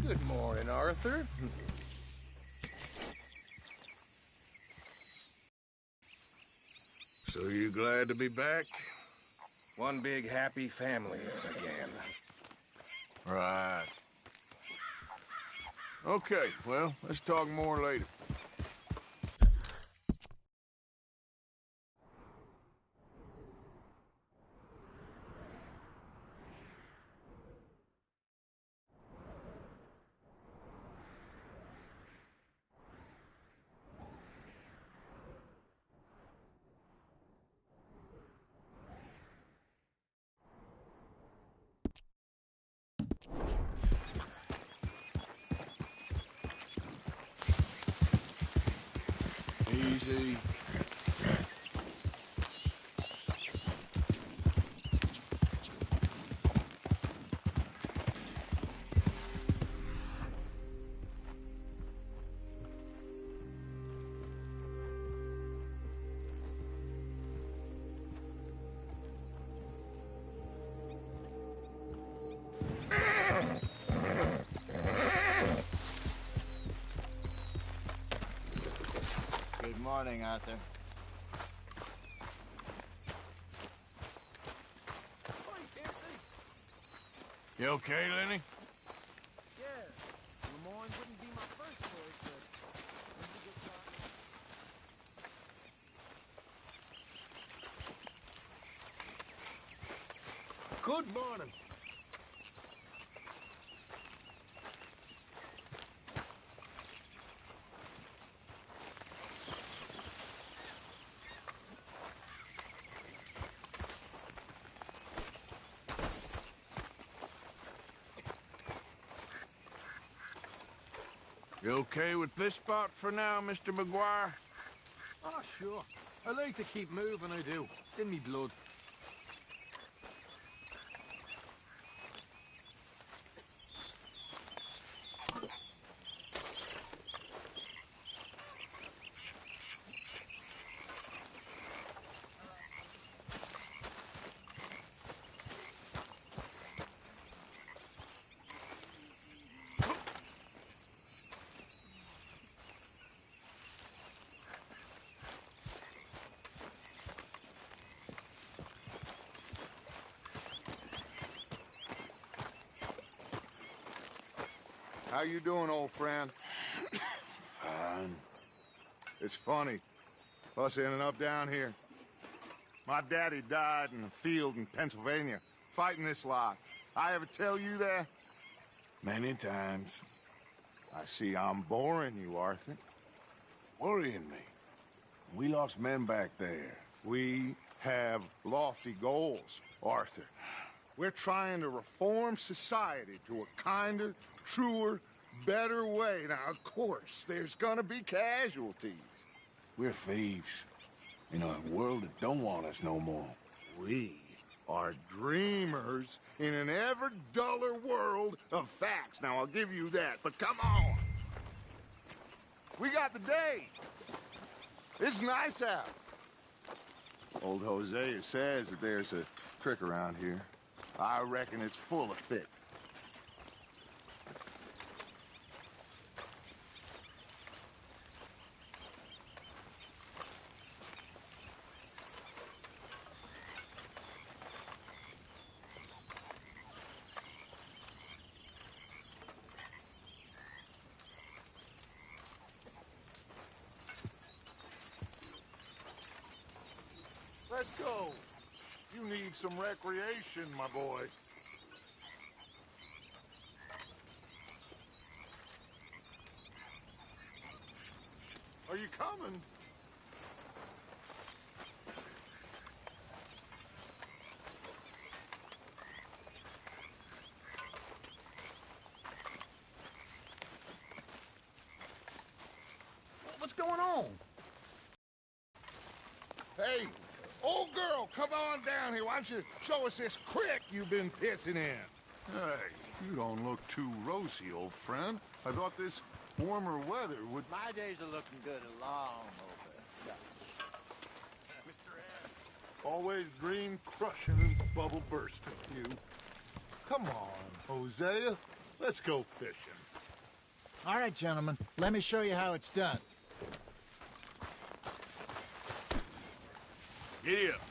Good morning, Arthur. So you glad to be back? One big happy family again. Right. Okay, well, let's talk more later. Easy. Good morning, Arthur. You okay, Lenny? Yeah, Lemoyne wouldn't be my first choice, but when you get Good morning. You okay with this spot for now, Mr. McGuire? Oh, sure. I like to keep moving, I do. It's in me blood. How you doing, old friend? Fine. It's funny, us ending up down here. My daddy died in a field in Pennsylvania, fighting this lot. I ever tell you that? Many times. I see I'm boring you, Arthur. Worrying me. We lost men back there. We have lofty goals, Arthur. We're trying to reform society to a kinder, truer, better way. Now, of course, there's gonna be casualties. We're thieves in a world that don't want us no more. We are dreamers in an ever duller world of facts. Now, I'll give you that, but come on. We got the day. It's nice out. Old Hosea says that there's a trick around here. I reckon it's full of fit. Let's go. You need some recreation, my boy. Are you coming? What's going on? Hey, old girl, come on down here. Why don't you show us this creek you've been pissing in? Hey, you don't look too rosy, old friend. I thought this warmer weather would... My days are looking good along over. Mr. Ed. Always dream crushing and bubble bursting, you. Come on, Hosea. Let's go fishing. All right, gentlemen, let me show you how it's done. Giddy up.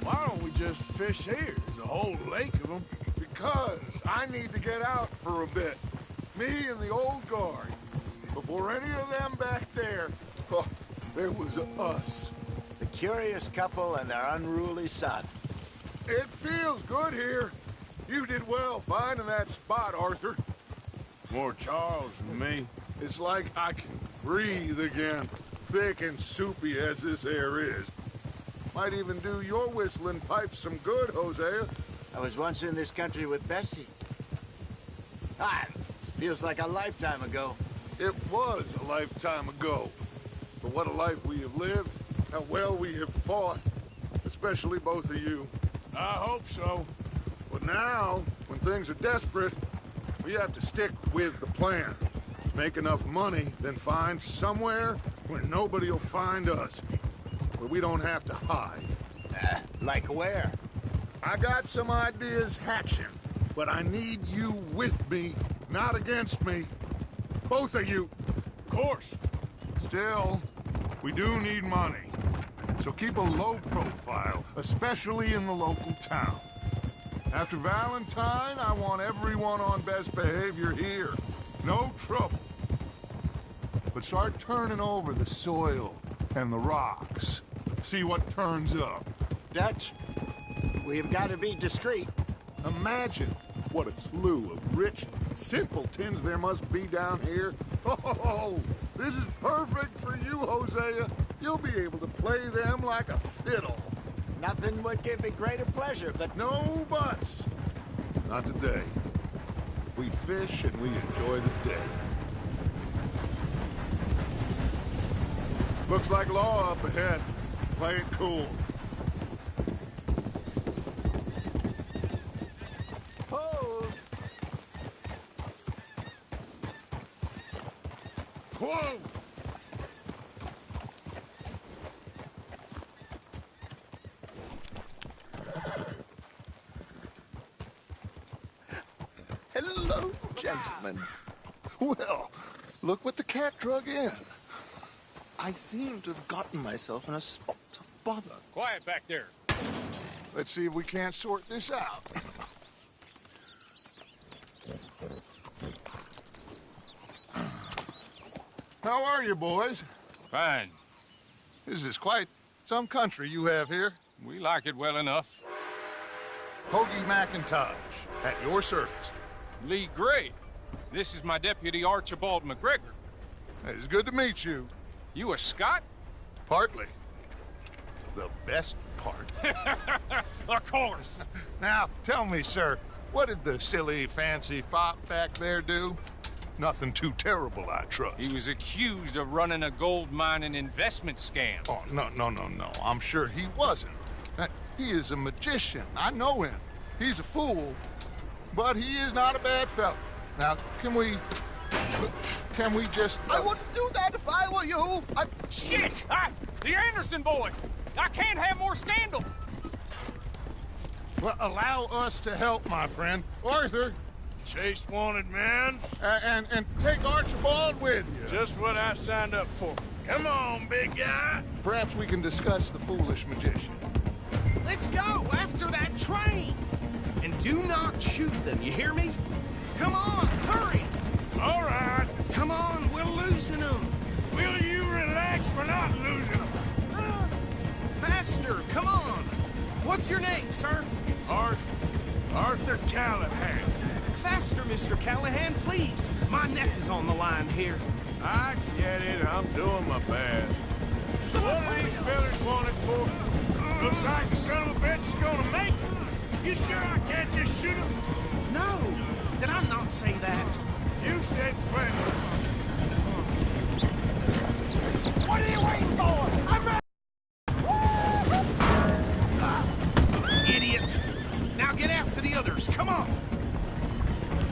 Why don't we just fish here? There's a whole lake of them. Because I need to get out for a bit. Me and the old guard. Before any of them back there, oh, there was us. The curious couple and their unruly son. It feels good here. You did well finding that spot, Arthur. More Charles than me. It's like I can breathe again, thick and soupy as this air is. Might even do your whistling pipes some good, Hosea. I was once in this country with Bessie. Ah, feels like a lifetime ago. It was a lifetime ago. But what a life we have lived, how well we have fought, especially both of you. I hope so. But now, when things are desperate, we have to stick with the plan. Make enough money, then find somewhere where nobody will find us. Where we don't have to hide. Like where? I got some ideas hatching, but I need you with me, not against me. Both of you. Of course. Still, we do need money. So keep a low profile, especially in the local town. After Valentine, I want everyone on best behavior here. No trouble. But start turning over the soil and the rocks. See what turns up. Dutch, we've got to be discreet. Imagine what a slew of rich simpletons there must be down here. Oh, this is perfect for you, Hosea. You'll be able to play them like a fiddle. Nothing would give me greater pleasure, but No buts. Not today. We fish and we enjoy the day. Looks like law up ahead. Play it cool. hold. Whoa! Hello, gentlemen. Well, look what the cat drug in. I seem to have gotten myself in a spot of bother. Quiet back there. Let's see if we can't sort this out. How are you, boys? Fine. This is quite some country you have here. We like it well enough. Hoagie McIntosh, at your service. Lee Gray. This is my deputy Archibald McGregor. It's good to meet you. You a Scot? Partly. The best part. Of course. Now, tell me, sir, what did the silly, fancy fop back there do? Nothing too terrible, I trust. He was accused of running a gold mining investment scam. Oh, no. I'm sure he wasn't. He is a magician. I know him. He's a fool, but he is not a bad fellow. Now, can we just... I wouldn't do that if I were you. Shit! The Anderson boys! I can't have more scandal! Well, allow us to help, my friend. Arthur, Chase wanted man. and take Archibald with you. Just what I signed up for. Come on, big guy. Perhaps we can discuss the foolish magician. Let's go after that train! And do not shoot them, you hear me? Come on, hurry! All right. Come on, we're losing them! Will you relax? We're not losing them. Faster, come on! What's your name, sir? Arthur Callahan. Faster, Mr. Callahan, please! My neck is on the line here. I get it. I'm doing my best. So what are these fellas wanted for? Looks like the son of a bitch is gonna make it. You sure I can't just shoot him? No! Did I not say that? You said plenty. What are you waiting for? I'm ready! Idiot! Now get after the others, come on!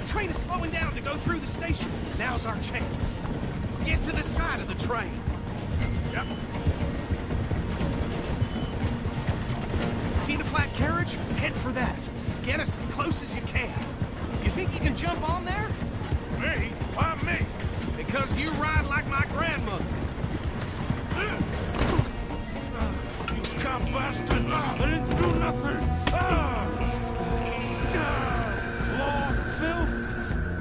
train is slowing down to go through the station. Now's our chance. Get to the side of the train. Yep. See the flat carriage? Head for that. Get us as close as you can. You think you can jump on there? Me? Why me? Because you ride like my grandmother. You cop bastard! I didn't do nothing! Law, Phil?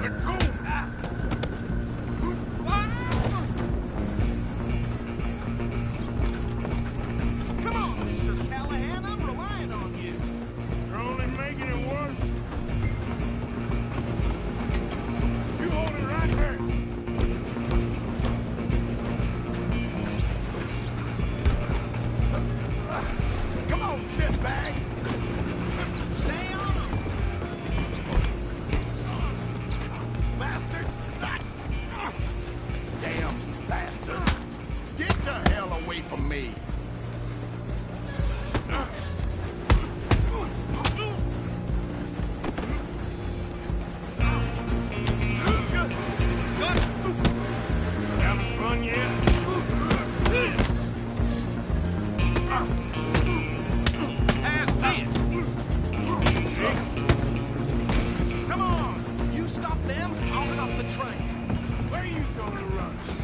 Let go! Come on, Mr. Callahan, I'm relying on you. You're only making it worse. You hold it right there. Come on, shitbag! Stay on him. Bastard! Damn bastard! Get the hell away from me! Having fun yet? Have this. Come on. You stop them, I'll stop the train. Where you gonna run to?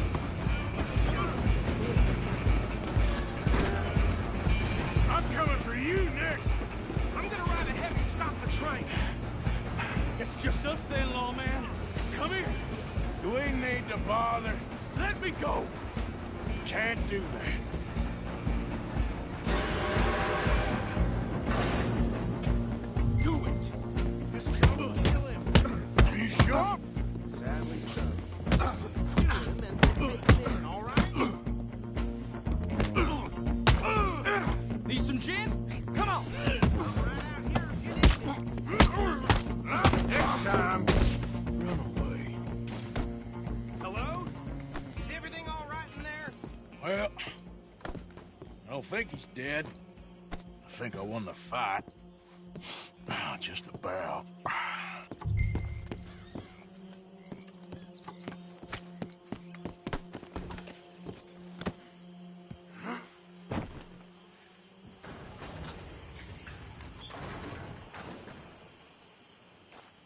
I'm coming for you next. I'm gonna ride ahead and stop the train. It's just us then, lawman. Come here. Do we need to bother? Let me go. Can't do that. Do it. This is how we'll kill him. Are you sure? Sadly so. All right. Need some gin? Come on. Next time, run away. Hello? Is everything all right in there? Well, I don't think he's dead. I think I won the fight. Just about.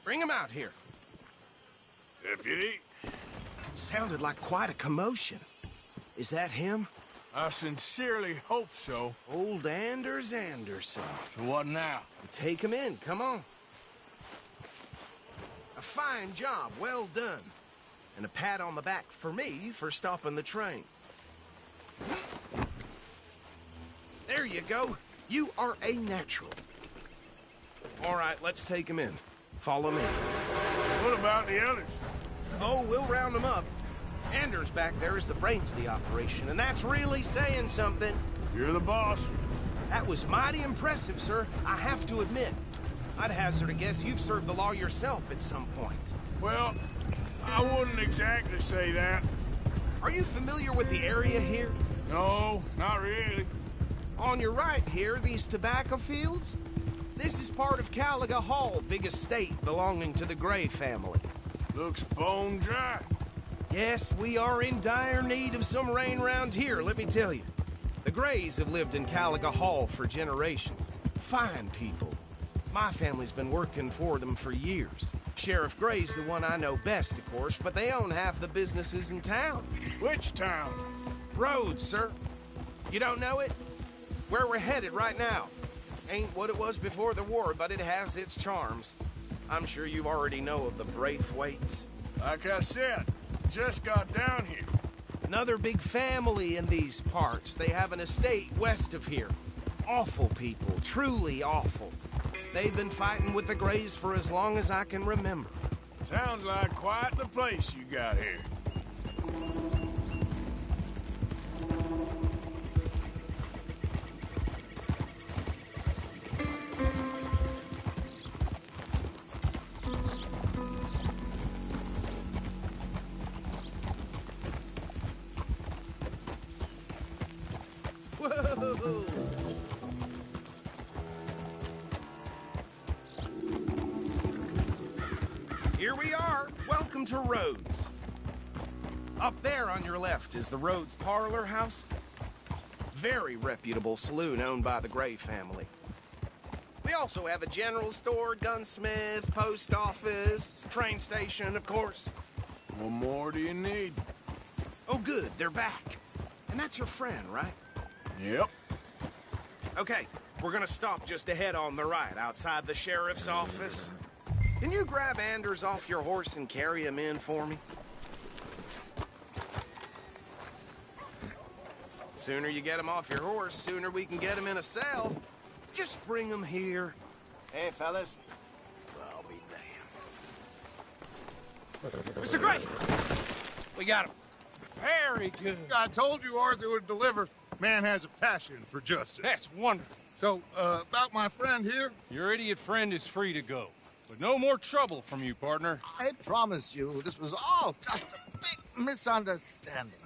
Bring him out here. Deputy, Sounded like quite a commotion. Is that him? I sincerely hope so. Old Anders Anderson. So what now? Take him in, come on. A fine job, well done. And a pat on the back for me for stopping the train. There you go. You are a natural. All right, let's take him in. Follow me. What about the others? Oh, we'll round them up. Anders back there is the brains of the operation, and that's really saying something. You're the boss. That was mighty impressive, sir. I have to admit. I'd hazard a guess you've served the law yourself at some point. Well, I wouldn't exactly say that. Are you familiar with the area here? No, not really. On your right here, these tobacco fields? This is part of Caliga Hall, big estate belonging to the Gray family. Looks bone dry. Yes, we are in dire need of some rain round here, let me tell you. The Grays have lived in Caliga Hall for generations. Fine people. My family's been working for them for years. Sheriff Gray's the one I know best, of course, but they own half the businesses in town. Which town? Rhodes, sir. You don't know it? Where we're headed right now. Ain't what it was before the war, but it has its charms. I'm sure you already know of the Braithwaites. Like I said, just got down here. Another big family in these parts. They have an estate west of here. Awful people, truly awful. They've been fighting with the Grays for as long as I can remember. Sounds like quite the place you got here. Whoa! Here we are. Welcome to Rhodes. Up there on your left is the Rhodes Parlor House. Very reputable saloon owned by the Gray family. We also have a general store, gunsmith, post office, train station, of course. What more do you need? Oh, good, they're back. And that's your friend, right? Yep. Okay, we're gonna stop just ahead on the right, outside the sheriff's office. Can you grab Anders off your horse and carry him in for me? Sooner you get him off your horse, sooner we can get him in a cell. Just bring him here. Hey, fellas. I'll be damned. Mr. Gray! We got him. Very good. I told you Arthur would deliver. Man has a passion for justice. That's wonderful. So, about my friend here? Your idiot friend is free to go. But no more trouble from you, partner. I promise you, this was all just a big misunderstanding.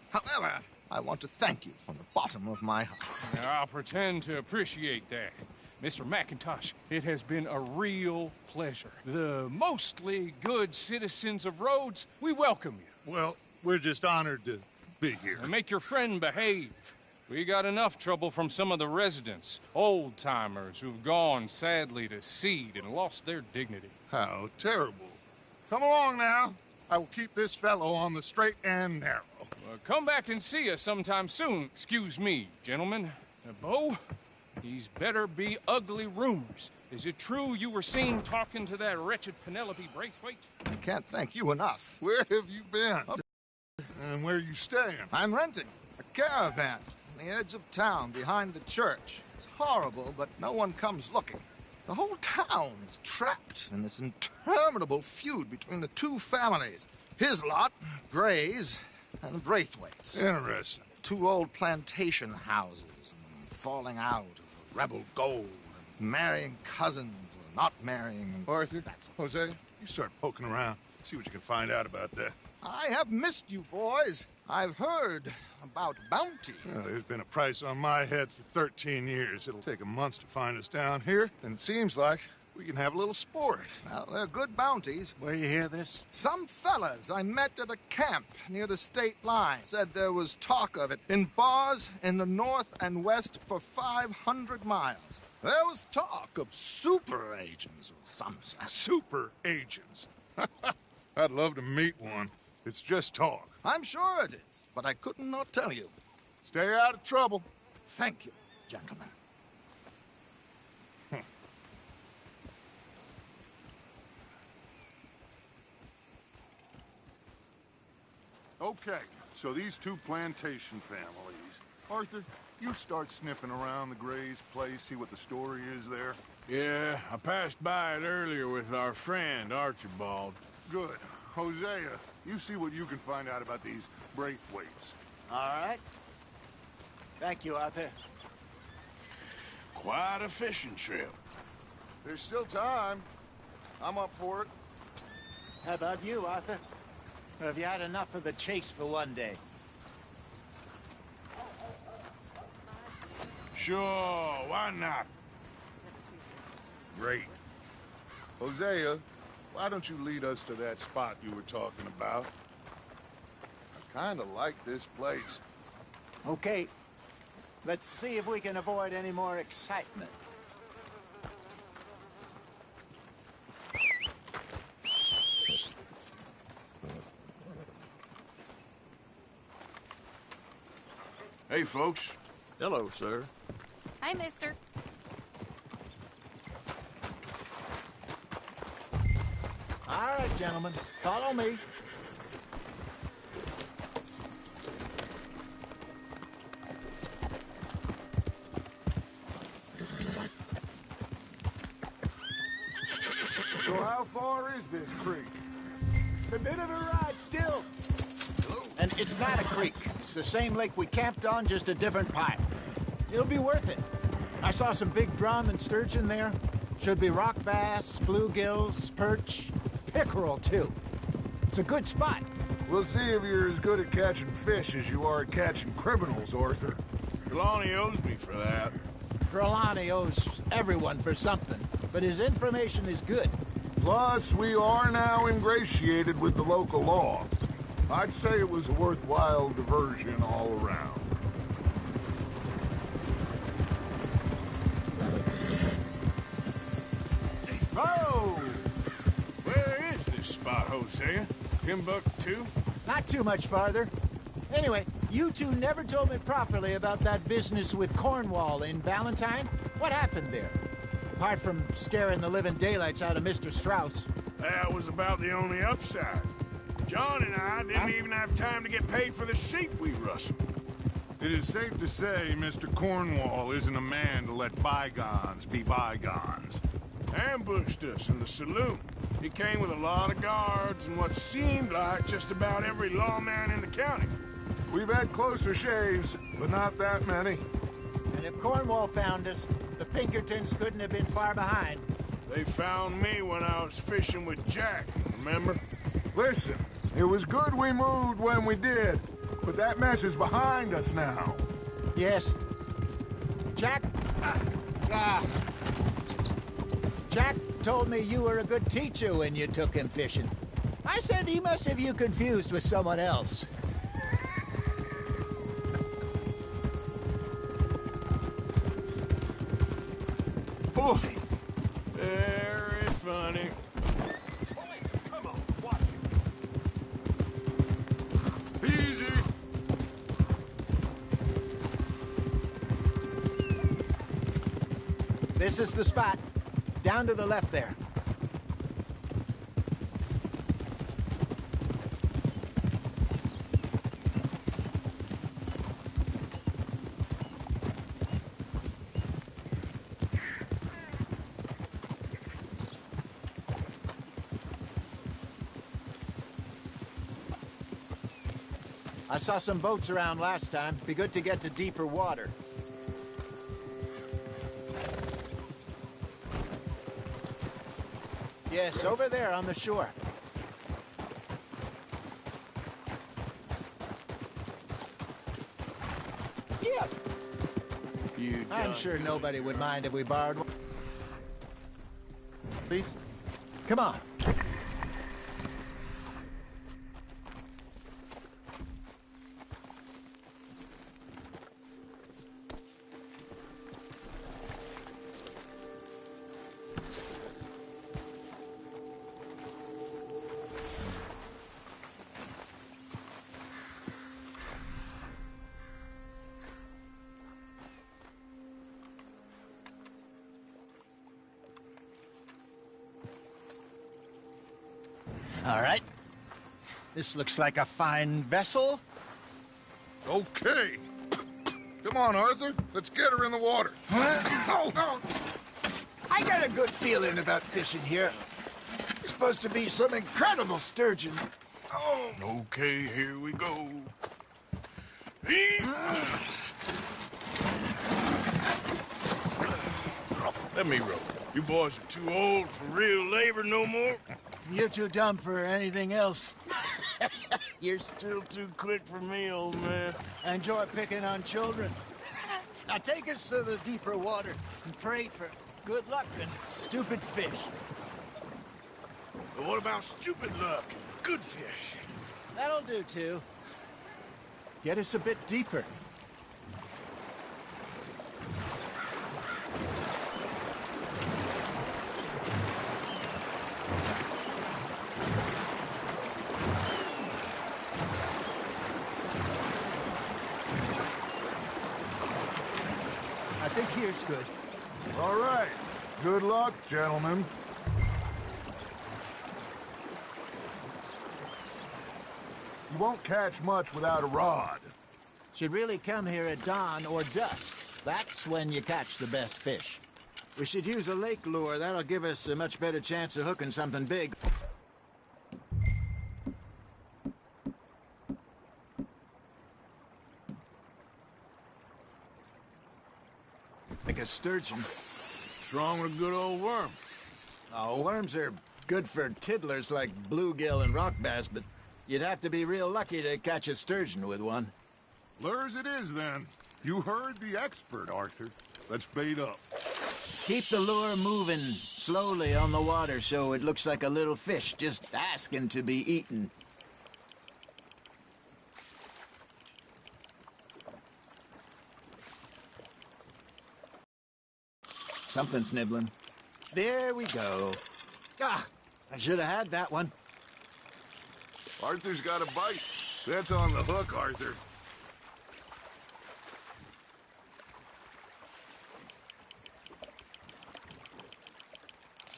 However, I want to thank you from the bottom of my heart. Now, I'll pretend to appreciate that. Mr. McIntosh, it has been a real pleasure. The mostly good citizens of Rhodes, we welcome you. Well, we're just honored to be here. And make your friend behave. We got enough trouble from some of the residents, old-timers who've gone, sadly, to seed and lost their dignity. How terrible. Come along now. I will keep this fellow on the straight and narrow. Well, come back and see us sometime soon. Excuse me, gentlemen. Bo, these better be ugly rumors. Is it true you were seen talking to that wretched Penelope Braithwaite? I can't thank you enough. Where have you been? And where are you staying? I'm renting a caravan on the edge of town behind the church. It's horrible, but no one comes looking. The whole town is trapped in this interminable feud between the two families. His lot, Gray's, and the Braithwaites. Interesting. Two old plantation houses, and falling out of rebel gold, and marrying cousins, or not marrying. Arthur, that's Jose, you start poking around. See what you can find out about that. I have missed you, boys. I've heard about bounty. Well, there's been a price on my head for 13 years. It'll take 'em months to find us down here, and it seems like we can have a little sport. Well, they're good bounties. Where you hear this? Some fellas I met at a camp near the state line said there was talk of it in bars in the north and west for 500 miles. There was talk of super agents of some sort. Super agents. I'd love to meet one. It's just talk. I'm sure it is, but I couldn't not tell you. Stay out of trouble. Thank you, gentlemen. Okay, so these two plantation families. Arthur, you start sniffing around the Gray's place, see what the story is there. Yeah, I passed by it earlier with our friend, Archibald. Good. Hosea, you see what you can find out about these Braithwaites. All right. Thank you, Arthur. Quite a fishing trip. There's still time. I'm up for it. How about you, Arthur? Or have you had enough of the chase for one day? Sure, why not? Great. Hosea, why don't you lead us to that spot you were talking about? I kind of like this place. Okay. Let's see if we can avoid any more excitement. Hey, folks. Hello, sir. Hi, mister. All right, gentlemen. Follow me. So how far is this creek? It's a bit of a ride still. And it's not a creek. It's the same lake we camped on, just a different pipe. It'll be worth it. I saw some big drum and sturgeon there. Should be rock bass, bluegills, perch, pickerel, too. It's a good spot. We'll see if you're as good at catching fish as you are at catching criminals, Arthur. Trelawney owes me for that. Trelawney owes everyone for something, but his information is good. Plus, we are now ingratiated with the local law. I'd say it was a worthwhile diversion all around. Whoa! Where is this spot, Hosea? Timbuktu? Not too much farther. Anyway, you two never told me properly about that business with Cornwall in Valentine. What happened there? Apart from scaring the living daylights out of Mr. Strauss. That was about the only upside. John and I didn't even have time to get paid for the sheep we rustled. It is safe to say Mr. Cornwall isn't a man to let bygones be bygones. Ambushed us in the saloon. He came with a lot of guards and what seemed like just about every lawman in the county. We've had closer shaves, but not that many. And if Cornwall found us, the Pinkertons couldn't have been far behind. They found me when I was fishing with Jack, remember? Listen, it was good we moved when we did, but that mess is behind us now. Yes. Jack? Jack told me you were a good teacher when you took him fishing. I said he must have you confused with someone else. Oof. Very funny. Come on, watch it. Easy. This is the spot. Down to the left there. I saw some boats around last time. Be good to get to deeper water. Yes, over there on the shore. Yep. I'm sure nobody would mind if we borrowed one. Please? Come on. All right. This looks like a fine vessel. Okay. Come on, Arthur. Let's get her in the water. Oh. I got a good feeling about fishing here. It's supposed to be some incredible sturgeon. Oh. Okay, here we go. Let me row. You boys are too old for real labor no more. You're too dumb for anything else. You're still too quick for me, old man. I enjoy picking on children. Now take us to the deeper water and pray for good luck and stupid fish. But what about stupid luck and good fish? That'll do, too. Get us a bit deeper. I think here's good. All right. Good luck, gentlemen. You won't catch much without a rod. Should really come here at dawn or dusk. That's when you catch the best fish. We should use a lake lure. That'll give us a much better chance of hooking something big. Like a sturgeon. What's wrong with a good old worm? Oh, worms are good for tiddlers like bluegill and rock bass, but you'd have to be real lucky to catch a sturgeon with one. Lures it is, then. You heard the expert, Arthur. Let's bait up. Keep the lure moving slowly on the water so it looks like a little fish just asking to be eaten. Something's nibbling. There we go. Ah, I should have had that one. Arthur's got a bite. That's on the hook, Arthur.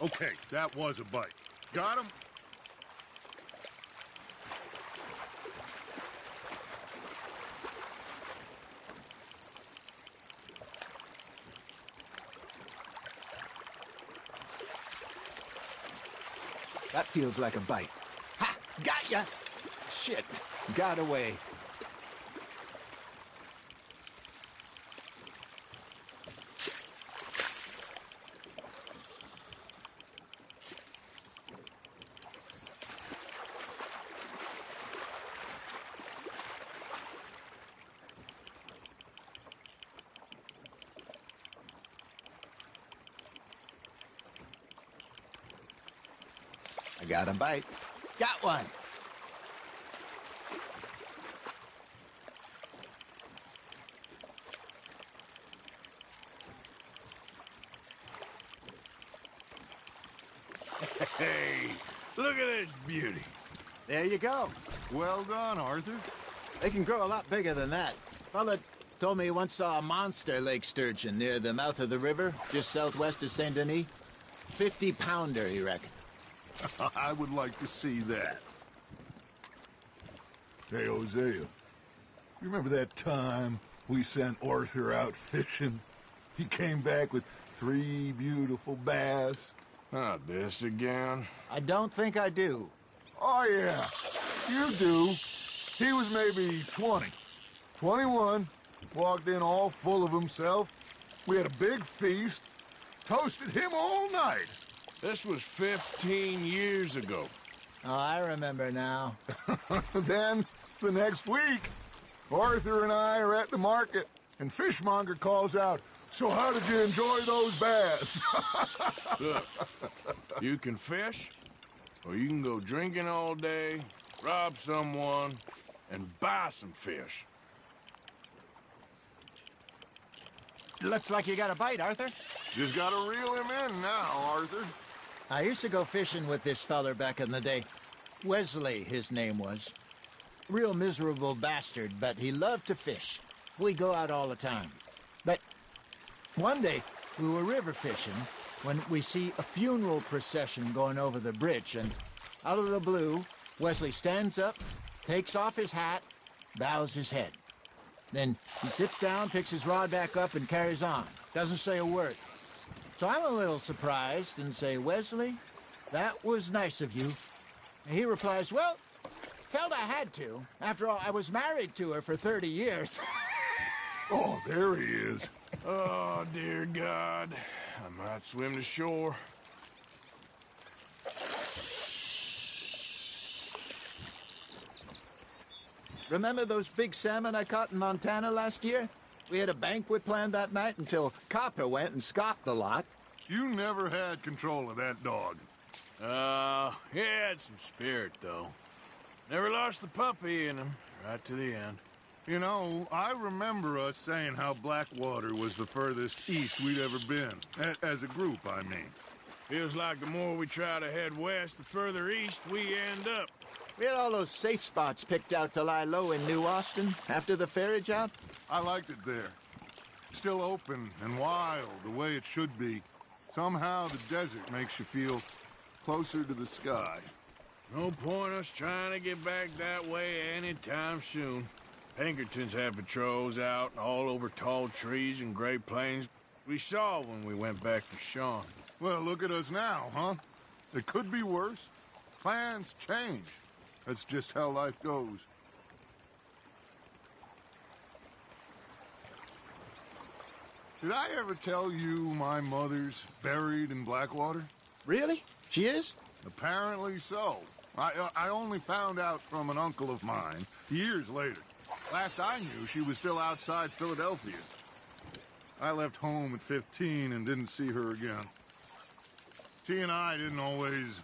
Okay, that was a bite. Got him? That feels like a bite. Ha! Got ya! Shit, got away. I got a bite. Got one. Hey, look at this beauty. There you go. Well done, Arthur. They can grow a lot bigger than that. Fella told me he once saw a monster lake sturgeon near the mouth of the river, just southwest of Saint Denis. 50-pounder, he reckoned. I would like to see that. Hey, Hosea. You remember that time we sent Arthur out fishing? He came back with 3 beautiful bass. Not this again. I don't think I do. Oh, yeah. You do. He was maybe 20. 21. Walked in all full of himself. We had a big feast. Toasted him all night. This was 15 years ago. Oh, I remember now. Then, the next week, Arthur and I are at the market, and Fishmonger calls out, "So how did you enjoy those bass?" Look, you can fish, or you can go drinking all day, rob someone, and buy some fish. Looks like you got a bite, Arthur. Just gotta reel him in now, Arthur. I used to go fishing with this feller back in the day. Wesley, his name was. Real miserable bastard, but he loved to fish. We'd go out all the time. But one day, we were river fishing when we see a funeral procession going over the bridge, and out of the blue, Wesley stands up, takes off his hat, bows his head. Then he sits down, picks his rod back up, and carries on. Doesn't say a word. So I'm a little surprised and say, "Wesley, that was nice of you." And he replies, "Well, felt I had to. After all, I was married to her for 30 years. Oh, there he is. Oh, dear God. I might swim to shore. Remember those big salmon I caught in Montana last year? We had a banquet planned that night until Copper went and scoffed a lot. You never had control of that dog. He had some spirit, though. Never lost the puppy in him, right to the end. You know, I remember us saying how Blackwater was the furthest east we'd ever been. As a group, I mean. Feels like the more we try to head west, the further east we end up. We had all those safe spots picked out to lie low in New Austin after the ferry job. I liked it there. Still open and wild, the way it should be. Somehow the desert makes you feel closer to the sky. No point us trying to get back that way anytime soon. Pinkertons had patrols out all over tall trees and Great Plains. We saw when we went back to Sean. Well, look at us now, huh? It could be worse. Plans change. That's just how life goes. Did I ever tell you my mother's buried in Blackwater? Really? She is? Apparently so. I only found out from an uncle of mine years later. Last I knew, she was still outside Philadelphia. I left home at 15 and didn't see her again. She and I didn't always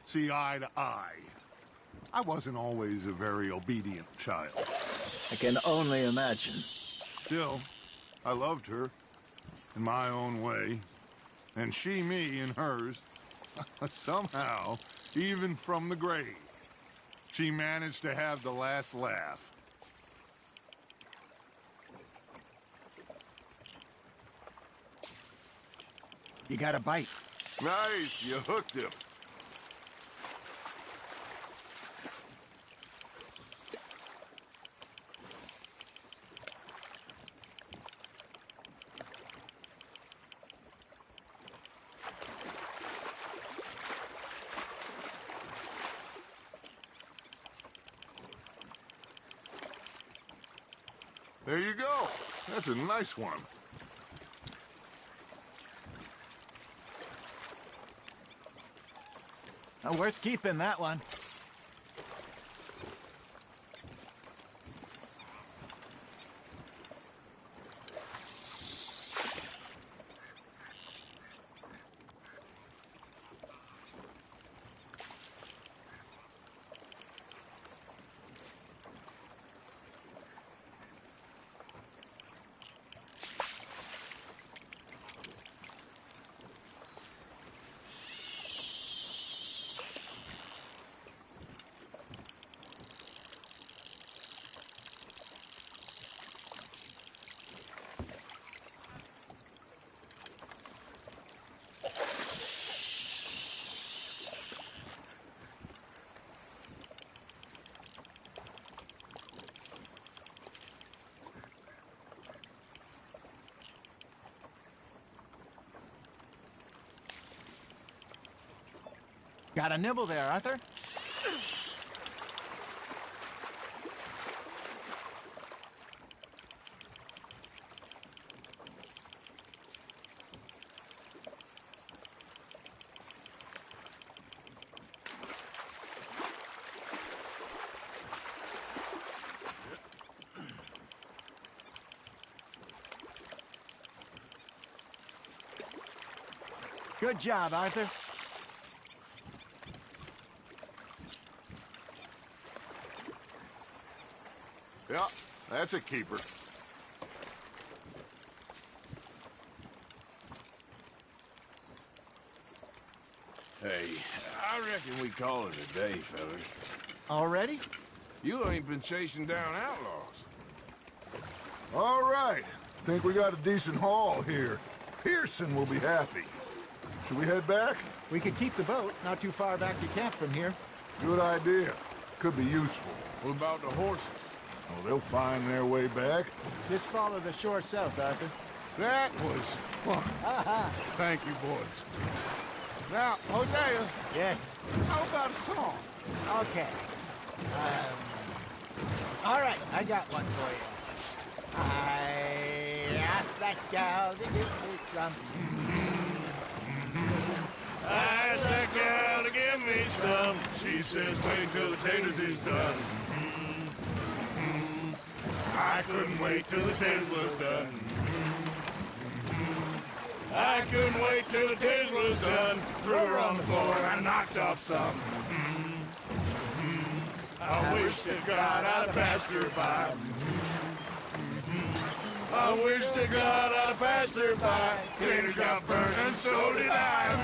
see eye to eye. I wasn't always a very obedient child. I can only imagine. Still, I loved her in my own way, and she me in hers. Somehow, even from the grave, she managed to have the last laugh. You got a bite. Nice, you hooked him. There you go. That's a nice one. Worth keeping, that one. Got a nibble there, Arthur? Good job, Arthur. Yeah, that's a keeper. Hey, I reckon we call it a day, fellas. Already? You ain't been chasing down outlaws. All right. Think we got a decent haul here. Pearson will be happy. Should we head back? We could keep the boat not too far back to camp from here. Good idea. Could be useful. What about the horses? Oh, they'll find their way back. Just follow the shore south, Arthur. That was fun. Thank you, boys. Now, Hosea, Yes. how about a song? Okay. All right, I got one for you. I asked that gal to give me some. I asked that gal to give me some. She says, wait till the taters is done. I couldn't wait till the taters was done. I couldn't wait till the taters was done. Threw her on the floor and I knocked off some. I wish to God I'd passed her by. I wish to God I'd passed her by. Taters got burned and so did I.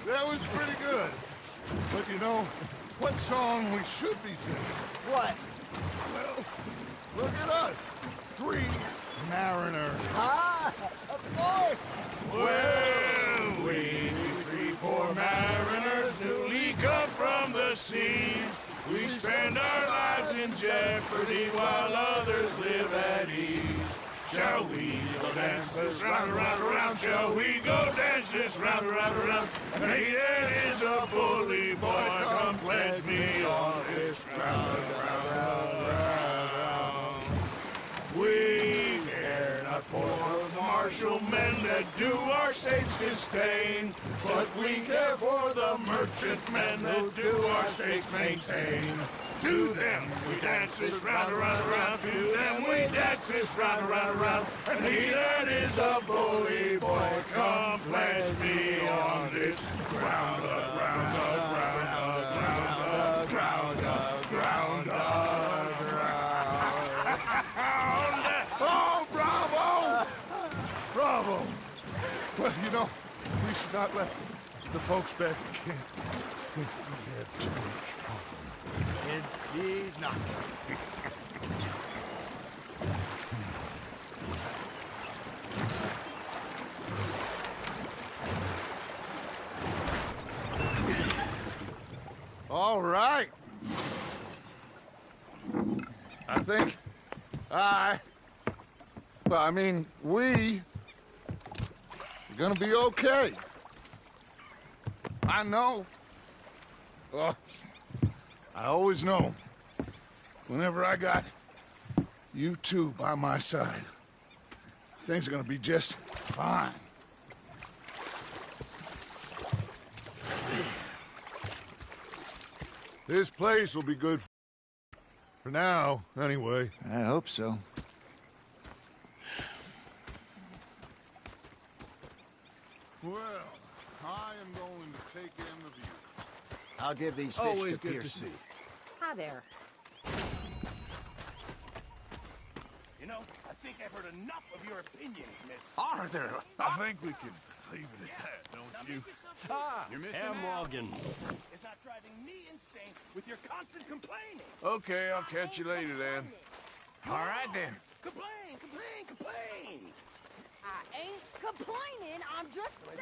That was pretty good. But you know, what song we should be singing? What? Well, look at us. 3 mariners. Ah, of course. Well, we 3 poor mariners newly come from the seas. We spend our lives in jeopardy while others live at ease. Shall we go dance this round, round, round? Shall we go dance this round, round, round? Hey, that is a bully boy. Come pledge me on this round, round, round, round. We care not for Marshal Mendez. that do our state's disdain, but we care for the merchantmen that do our states maintain. To them we dance this round, around, around. To them we dance this round, around, around. And he that is a bully boy, come pledge me on this ground, ground, ground, ground, ground, ground, ground. Oh, bravo! Bravo! Well, you know, we should not let the folks back in camp think we had too much fun. Indeed not. All right. I think we are gonna be okay. I know. I always know. Whenever I got you two by my side, things are gonna be just fine. This place will be good for now, anyway. I hope so. Well, I am going to take in the view. I'll give these fish Always to good to Pearson. see. Hi there. You know, I think I've heard enough of your opinions, miss. Arthur, I think we can leave it at that, don't you? You're missing Ham out. Morgan. It's not driving me insane with your constant complaining. Okay, I'll catch you later then. All right then. Complain, complain, complain. I ain't complaining, I'm just saying.